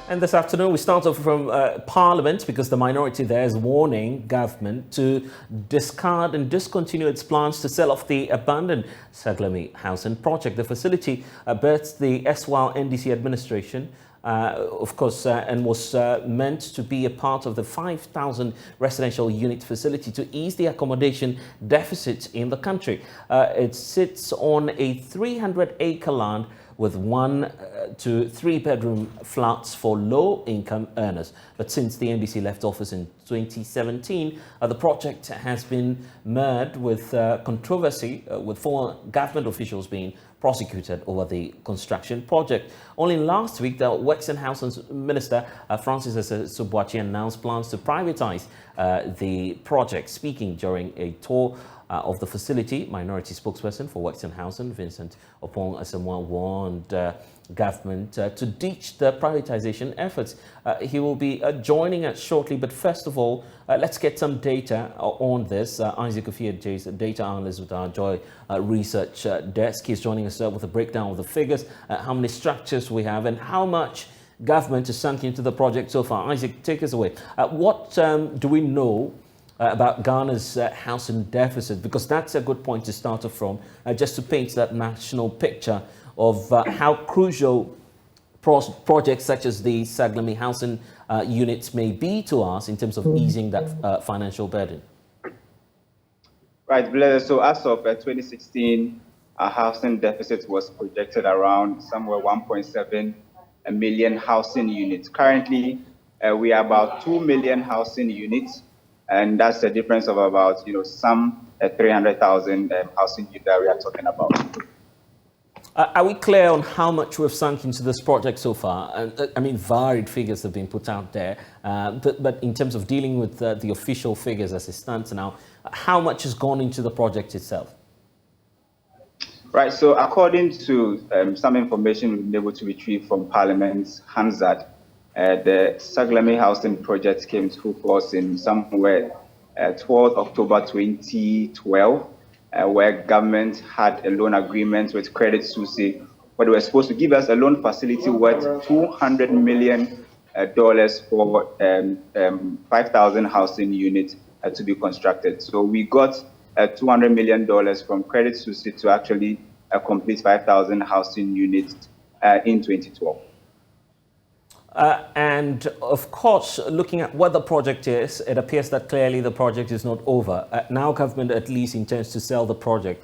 And this afternoon, we start off from Parliament because the minority there is warning government to discard and discontinue its plans to sell off the abandoned Saglemi Housing Project. The facility birthed the SWAL NDC administration, of course, and was meant to be a part of the 5,000 residential unit facility to ease the accommodation deficit in the country. It sits on a 300-acre land with 1 to 3 bedroom flats for low-income earners. But since the NDC left office in 2017, the project has been marred with controversy, with 4 government officials being prosecuted over the construction project. Only last week, the Works and Housing Minister Francis Subuachi announced plans to privatize the project. Speaking during a tour of the facility, minority spokesperson for Works and Housing, Vincent Opong Asamoah, warned government to ditch the privatization efforts. He will be joining us shortly, but first of all, let's get some data on this. Isaac Ofia, data analyst with our Joy Research Desk, is joining us with a breakdown of the figures, how many structures we have, and how much government has sunk into the project so far. Isaac, take us away. What do we know about Ghana's housing deficit? Because that's a good point to start off from, just to paint that national picture of how crucial projects such as the Saglemi housing units may be to us in terms of easing that financial burden. Right, Blair. So as of 2016, our housing deficit was projected around somewhere 1.7 million housing units. Currently, we are about 2 million housing units, and that's a difference of about, some 300,000 housing units that we are talking about. Are we clear on how much we've sunk into this project so far? I mean, varied figures have been put out there, but in terms of dealing with the official figures as it stands now, how much has gone into the project itself? Right, so according to some information we've been able to retrieve from Parliament's Hansard, the Saglemi Housing Project came to force in somewhere 12th October 2012, where government had a loan agreement with Credit Suisse, where they were supposed to give us a loan facility worth $200 million for 5,000 housing units to be constructed. So we got $200 million from Credit Suisse to actually complete 5,000 housing units in 2012. And of course, looking at what the project is, it appears that clearly the project is not over. Now government at least intends to sell the project.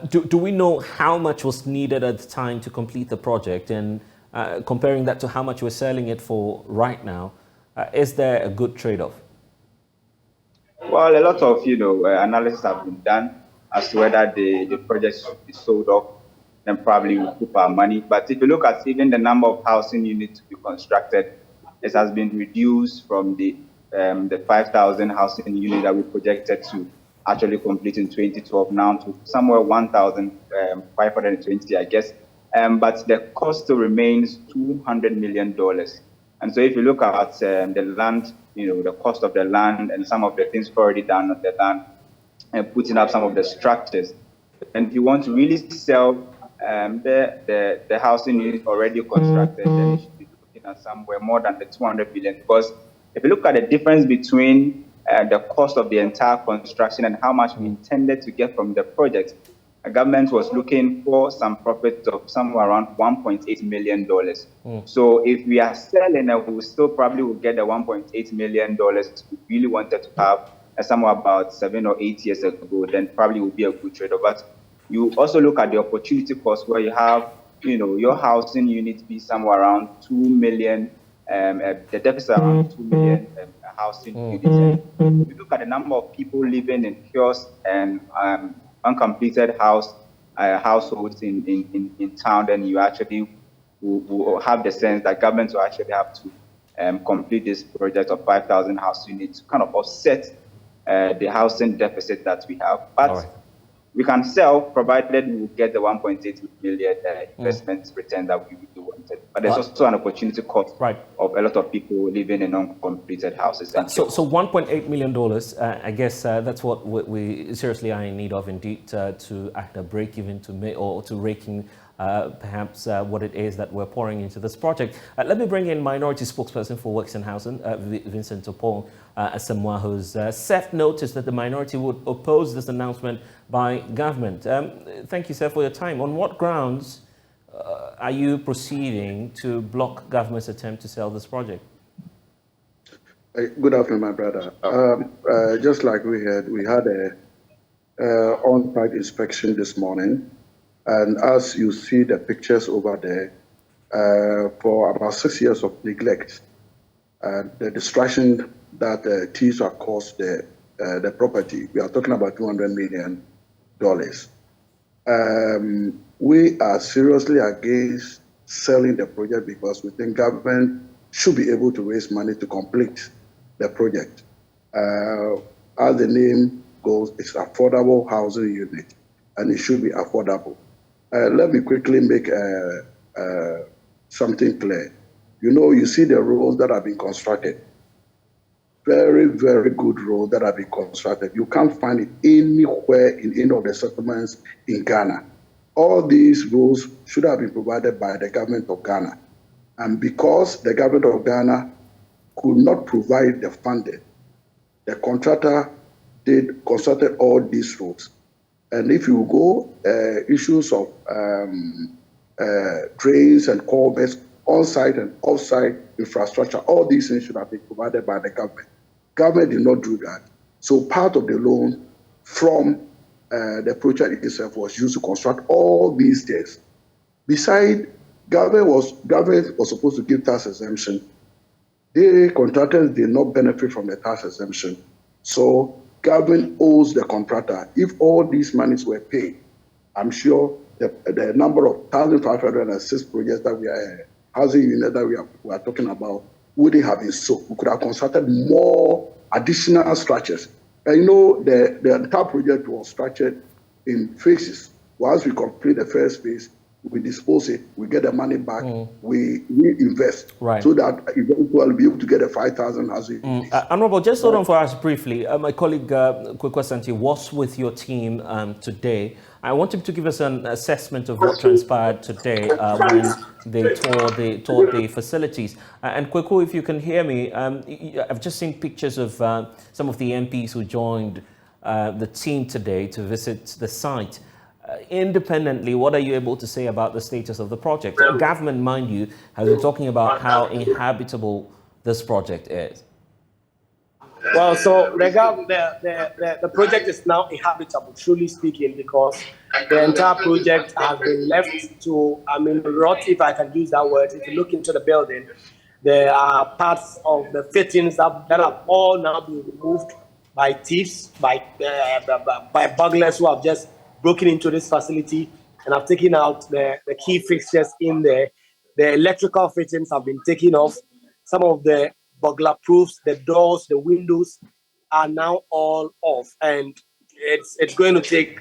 Do we know how much was needed at the time to complete the project? And comparing that to how much we're selling it for right now, is there a good trade-off? Well, a lot of analysis have been done as to whether the project should be sold off, then probably we'll keep our money. But if you look at even the number of housing units to be constructed, it has been reduced from the 5,000 housing units that we projected to actually complete in 2012 now to somewhere 1,520, I guess. But the cost still remains $200 million. And so if you look at the land, the cost of the land and some of the things already done on the land and putting up some of the structures, and if you want to really sell the housing unit already constructed, then you should be looking at somewhere more than the 200 billion. Because if you look at the difference between the cost of the entire construction and how much we intended to get from the project, the government was looking for some profit of somewhere around $1.8 million. So if we are selling, we still probably will get the $1.8 million we really wanted to have somewhere about 7 or 8 years ago, then probably will be a good trade-off. But you also look at the opportunity cost where you have, your housing unit be somewhere around 2 million, the deficit around 2 million housing units. And you look at the number of people living in kiosks and uncompleted households in town, then you actually will have the sense that government will actually have to complete this project of 5,000 house units to kind of offset the housing deficit that we have. But we can sell, provided we will get the 1.8 million investment return that we really wanted. But there's also an opportunity cost of a lot of people living in uncompleted houses. So $1.8 million, I guess that's what we seriously are in need of indeed to either break even or to rake in perhaps what it is that we're pouring into this project. Let me bring in Minority Spokesperson for Works and Housing, Vincent Opong Asamoah, who's served notice that the minority would oppose this announcement by government. Thank you, sir, for your time. On what grounds are you proceeding to block government's attempt to sell this project? Good afternoon, my brother. Just like we had a on-site inspection this morning, and as you see the pictures over there, for about 6 years of neglect, the destruction that thieves have caused the property, we are talking about $200 million. We are seriously against selling the project because we think government should be able to raise money to complete the project. As the name goes, it's affordable housing unit, and it should be affordable. Let me quickly make something clear. You see the roads that have been constructed. Very, very good roads that have been constructed. You can't find it anywhere in any of the settlements in Ghana. All these roads should have been provided by the government of Ghana. And because the government of Ghana could not provide the funding, the contractor constructed all these roads. And if you go, issues of drains and culverts, on-site and off-site infrastructure, all these things should have been provided by the government. Government did not do that. So part of the loan from the project itself was used to construct all these things. Besides, government was supposed to give tax exemption. The contractors did not benefit from the tax exemption. So government owes the contractor. If all these monies were paid, I'm sure the number of 1,506 projects that we are housing unit that we are talking about wouldn't have been so. We could have constructed more additional structures. And the entire project was structured in phases. Once we complete the first phase, we dispose it, we get the money back, we invest, right, so that eventually we'll be able to get a 5,000 housing. Honorable, just hold on for us briefly. My colleague Kwekwa Santi was with your team today. I want him to give us an assessment of what transpired today when they toured the facilities. And Kwekwa, if you can hear me, I've just seen pictures of some of the MPs who joined the team today to visit the site. Independently, what are you able to say about the status of the project? The government, mind you, has been talking about how inhabitable this project is. Well, so the project is now inhabitable, truly speaking, because the entire project has been left to, rot, if I can use that word. If you look into the building, there are parts of the fittings that have all now been removed by thieves, by burglars who have just broken into this facility and have taken out the key fixtures in there. The electrical fittings have been taken off. Some of the burglar proofs, the doors, the windows are now all off. And it's going to take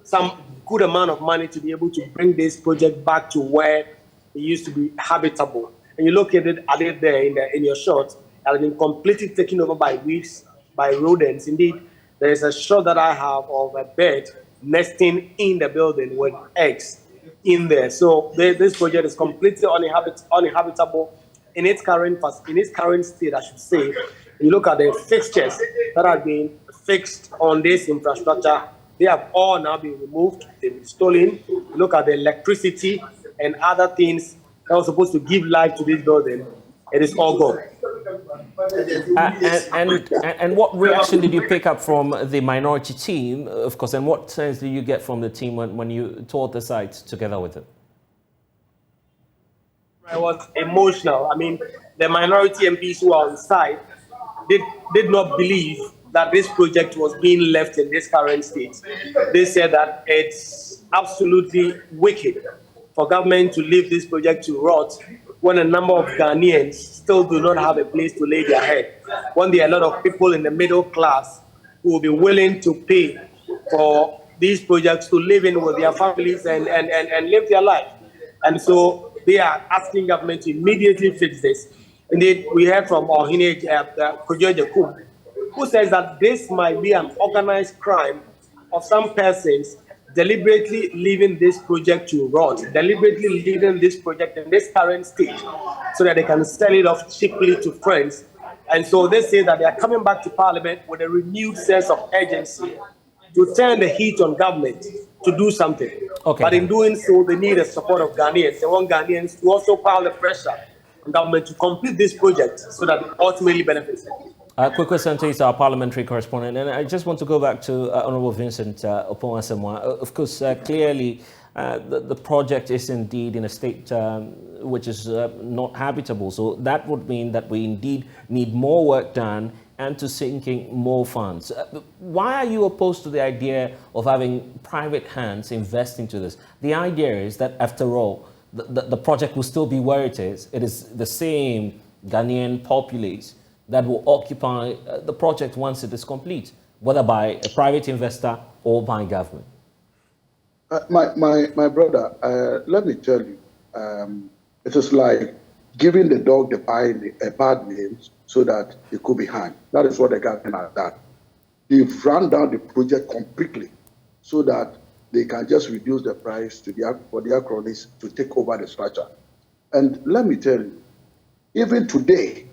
some good amount of money to be able to bring this project back to where it used to be habitable. And you look at it there in your shot, it has been completely taken over by weeds, by rodents. Indeed, there is a shot that I have of a bird nesting in the building with eggs in there. So this project is completely uninhabitable in its current state, I should say. You look at the fixtures that have been fixed on this infrastructure, they have all now been removed, they've been stolen. You look at the electricity and other things that was supposed to give life to this building, it is all gone. And what reaction did you pick up from the minority team, of course, and what sense did you get from the team when you toured the site together with them? I was emotional. The minority MPs who are on site did not believe that this project was being left in this current state. They said that it's absolutely wicked for government to leave this project to rot when a number of Ghanaians still do not have a place to lay their head, when there are a lot of people in the middle class who will be willing to pay for these projects to live in with their families and live their life. And so they are asking government to immediately fix this. Indeed, we heard from Ohine Kojo, who says that this might be an organized crime of some persons deliberately leaving this project to rot, deliberately leaving this project in this current state so that they can sell it off cheaply to friends. And so they say that they are coming back to Parliament with a renewed sense of urgency to turn the heat on government to do something. Okay, But in then. doing so, they need the support of Ghanaians. They want Ghanaians to also pile the pressure on government to complete this project so that it ultimately benefits them. Quick question to our parliamentary correspondent, and I just want to go back to Honourable Vincent Opowasemwa. Of course, clearly, the project is indeed in a state which is not habitable. So that would mean that we indeed need more work done and to sinking more funds. Why are you opposed to the idea of having private hands invest into this? The idea is that, after all, the project will still be where it is. It is the same Ghanaian populace that will occupy the project once it is complete, whether by a private investor or by government. My brother, let me tell you, it is like giving the dog a bad name so that it could be hanged. That is what the government has done. They've run down the project completely so that they can just reduce the price for their cronies to take over the structure. And let me tell you, even today,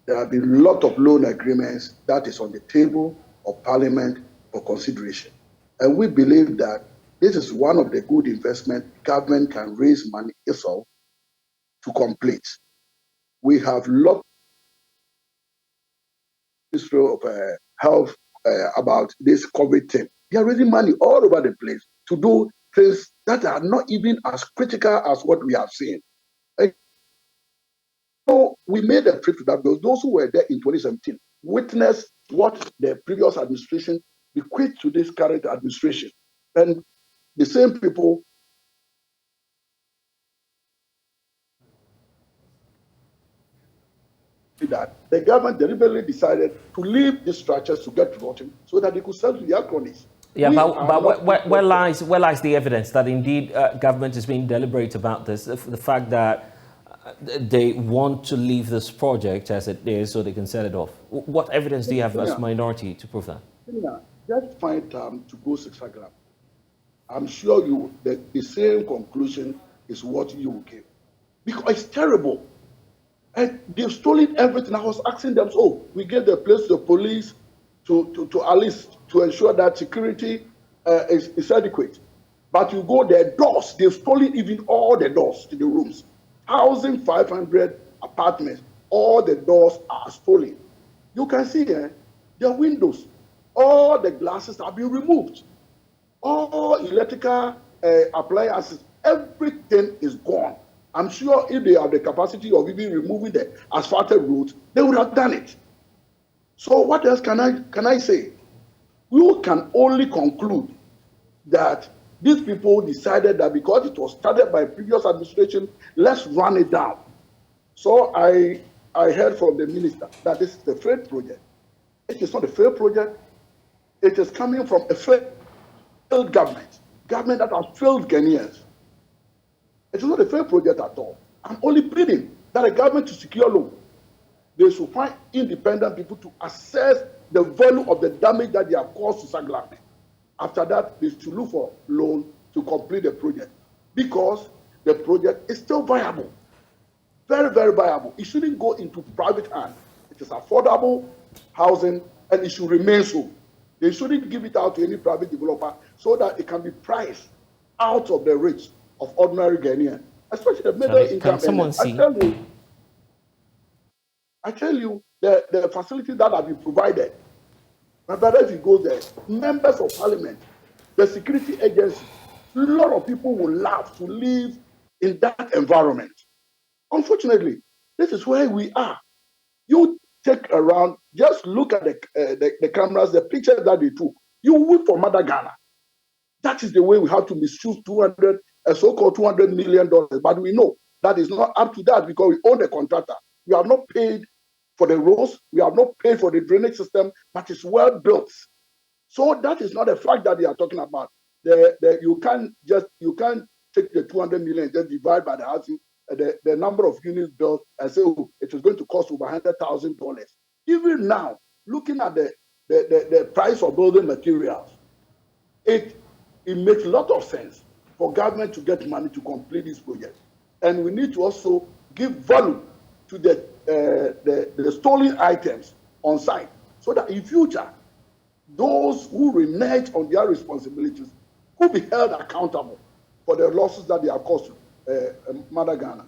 there have been a lot of loan agreements that is on the table of Parliament for consideration. And we believe that this is one of the good investments government can raise money itself to complete. We have lots of health about this COVID thing. They are raising money all over the place to do things that are not even as critical as what we have seen. So we made a trip to that because those who were there in 2017 witnessed what the previous administration bequeathed to this current administration. And the same people that the government deliberately decided to leave these structures to get rotten so that they could sell to their cronies. Yeah, but where lies the evidence that indeed government is being deliberate about this? The fact that they want to leave this project as it is so they can sell it off. What evidence do you have as minority to prove that? Just find time to go Saglemi. I'm sure the same conclusion is what you will give. Because it's terrible. And they've stolen everything. I was asking them, so we gave the place to the police to at least to ensure that security is adequate. But you go their doors, they've stolen even all the doors to the rooms. 1,500 apartments, all the doors are stolen. You can see the windows, all the glasses have been removed. All electrical appliances, everything is gone. I'm sure if they have the capacity of even removing the asphalted roads, they would have done it. So what else can I say? We can only conclude that these people decided that because it was started by previous administration, let's run it down. So I heard from the minister that this is the failed project. It is not a failed project. It is coming from a failed government that has failed Ghanaians. It is not a failed project at all. I'm only pleading that a government to secure loan, they should find independent people to assess the value of the damage that they have caused to Saglemi. After that, they should look for loan to complete the project because the project is still viable. Very, very viable. It shouldn't go into private hands. It is affordable housing and it should remain so. They shouldn't give it out to any private developer so that it can be priced out of the reach of ordinary Ghanaian, especially the middle income. Can someone see? I tell you, the facilities that have been provided. My brother, if you go there, members of parliament, the security agency, a lot of people will love to live in that environment. Unfortunately, this is where we are. You take around, just look at the cameras, the pictures that they took. You will for Mother Ghana. That is the way we have to misuse so-called $200 million. But we know that is not up to that because we own the contractor. We have not paid for the roads, we have not paid for the drainage system, but it's well built. So that is not a fact that they are talking about. You can't take the 200 million and just divide by the housing, the number of units built and say, oh, it is going to cost over $100,000. Even now, looking at the price of building materials, it makes a lot of sense for government to get money to complete this project. And we need to also give value to the stolen items on site, so that in future, those who renege on their responsibilities could be held accountable for the losses that they have caused Mother Ghana.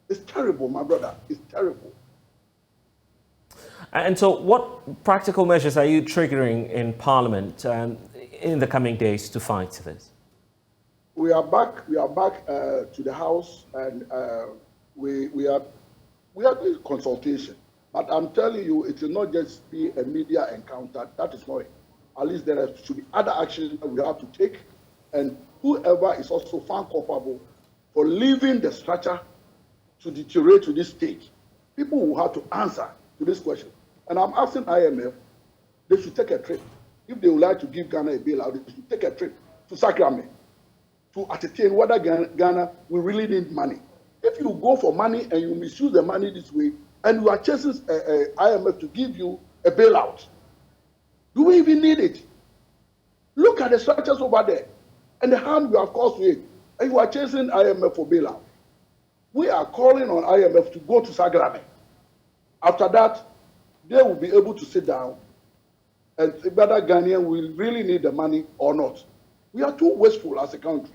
It's terrible, my brother. It's terrible. And so what practical measures are you triggering in Parliament in the coming days to fight this? We are back to the House, and we are doing consultation. But I'm telling you, it will not just be a media encounter. That is not it. At least there should be other actions that we have to take. And whoever is also found culpable for leaving the structure to deteriorate to this stage, people will have to answer to this question. And I'm asking IMF, they should take a trip. If they would like to give Ghana a bailout, they should take a trip to Saglemi to ascertain whether Ghana will really need money. If you go for money and you misuse the money this way, and you are chasing IMF to give you a bailout, do we even need it? Look at the structures over there and the harm you have caused to it, and you are chasing IMF for bailout. We are calling on IMF to go to Saglemi. After that, they will be able to sit down and see whether Ghanaian will really need the money or not. We are too wasteful as a country.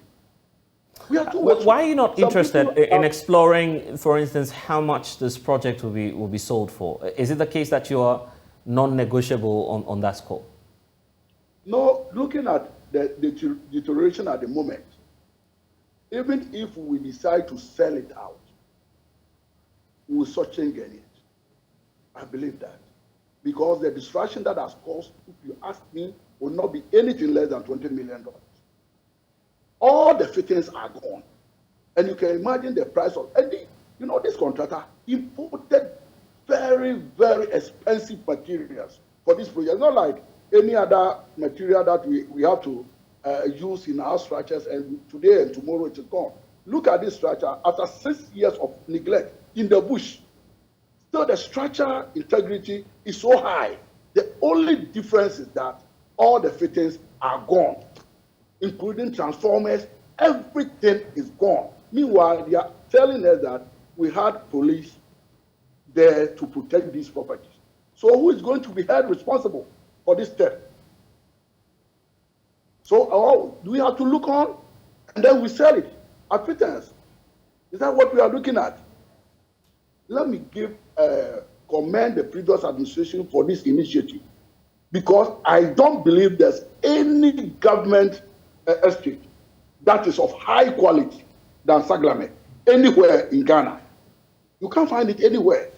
We are too wasteful. Why are you not interested in exploring, for instance, how much this project will be sold for? Is it the case that you are non-negotiable on that score? No, looking at the deterioration at the moment, even if we decide to sell it out, we will certainly get it. I believe that. Because the destruction that has caused, if you ask me, will not be anything less than $20 million. All the fittings are gone. And you can imagine the price of, and this contractor imported very, very expensive materials for this project. It's not like any other material that we have to use in our structures, and today and tomorrow it is gone. Look at this structure after 6 years of neglect in the bush. So the structure integrity is so high. The only difference is that all the fittings are gone, including transformers. Everything is gone. Meanwhile, they are telling us that we had police there to protect these properties. So who is going to be held responsible for this theft? So do we have to look on and then we sell it at fittings? Is that what we are looking at? Let me commend the previous administration for this initiative, because I don't believe there's any government estate that is of high quality than Saglemi anywhere in Ghana. You can't find it anywhere.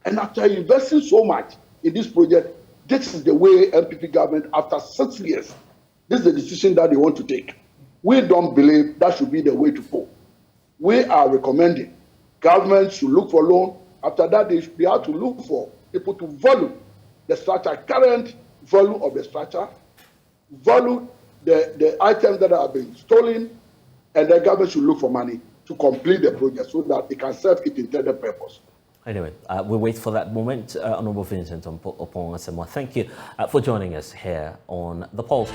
And after investing so much in this project, this is the way MPP government, after 6 years, this is the decision that they want to take. We don't believe that should be the way to go. We are recommending government should look for loan. After that, they have to look for people to value the structure, current value of the structure, value the items that have been stolen, and the government should look for money to complete the project so that it can serve its intended purpose. Anyway, we'll wait for that moment. Honorable Vincent Opong Asamoah, thank you for joining us here on The Pulse.